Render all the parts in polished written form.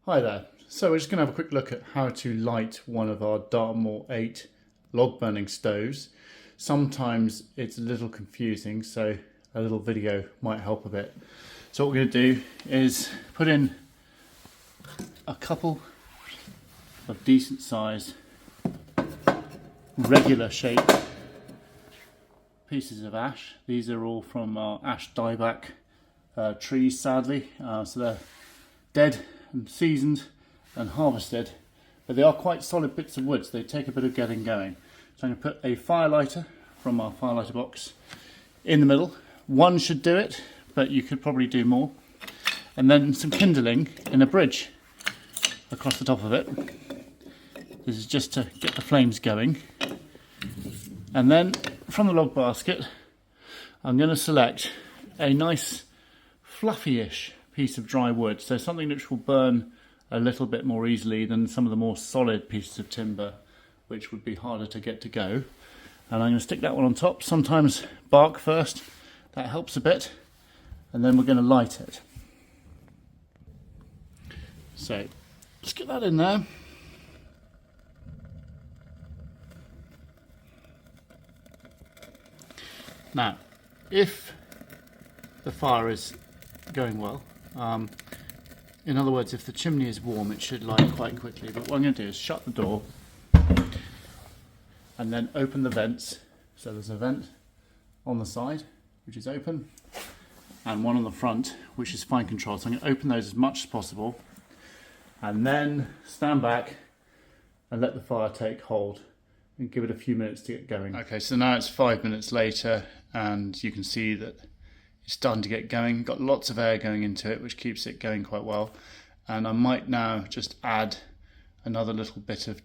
Hi there. So we're just going to have a quick look at how to light one of our Dartmoor 8 log burning stoves. Sometimes it's a little confusing, so a little video might help a bit. So what we're going to do is put in a couple of decent size, regular shaped pieces of ash. These are all from our ash-dieback trees, sadly. So they're dead and seasoned and harvested, but they are quite solid bits of wood, so they take a bit of getting going. So I'm going to put a firelighter from our firelighter box in the middle. One should do it, but you could probably do more. And then some kindling in a bridge across the top of it. This is just to get the flames going. And then from the log basket, I'm going to select a nice fluffy-ish piece of dry wood, so something which will burn a little bit more easily than some of the more solid pieces of timber, which would be harder to get to go. And I'm going to stick that one on top, sometimes bark first, that helps a bit, and then we're going to light it. So let's get that in there. Now, if the fire is going well, in other words, if the chimney is warm, it should light quite quickly. But what I'm going to do is shut the door and then open the vents. So there's a vent on the side, which is open, and one on the front, which is fine control. So I'm going to open those as much as possible and then stand back and let the fire take hold and give it a few minutes to get going. Okay, so now it's 5 minutes later and you can see that it's starting to get going. Got lots of air going into it, which keeps it going quite well. And I might now just add another little bit of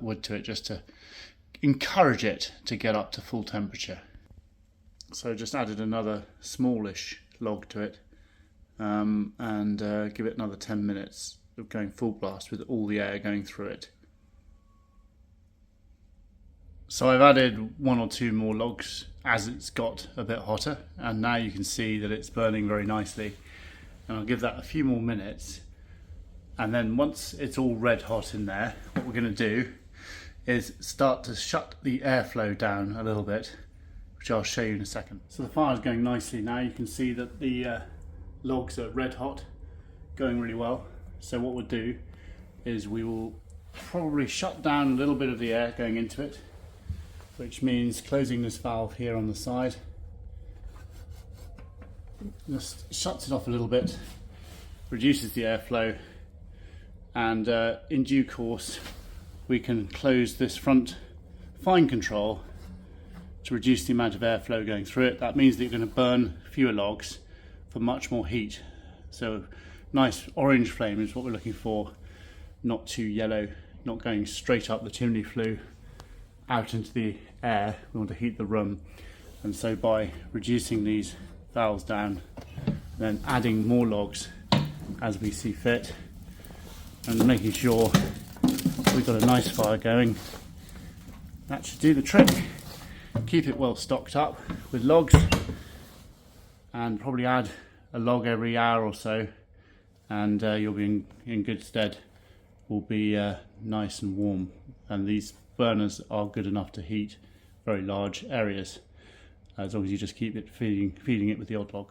wood to it, just to encourage it to get up to full temperature. So just added another smallish log to it, and give it another 10 minutes of going full blast with all the air going through it. So I've added one or two more logs as it's got a bit hotter, and now you can see that it's burning very nicely. And I'll give that a few more minutes, and then once it's all red hot in there, what we're going to do is start to shut the airflow down a little bit, which I'll show you in a second. So the fire's going nicely now. You can see that the logs are red hot, going really well. So what we'll do is we will probably shut down a little bit of the air going into it, which means closing this valve here on the side. Just shuts it off a little bit, reduces the airflow, and in due course we can close this front fine control to reduce the amount of airflow going through it. That means that you're going to burn fewer logs for much more heat. So nice orange flame is what we're looking for, not too yellow, not going straight up the chimney flue out into the air. We want to heat the room, and so by reducing these valves down, then adding more logs as we see fit, and making sure we've got a nice fire going, that should do the trick. Keep it well stocked up with logs, and probably add a log every hour or so, and you'll be in good stead. Will be nice and warm, and these burners are good enough to heat very large areas, as long as you just keep it feeding it with the odd log.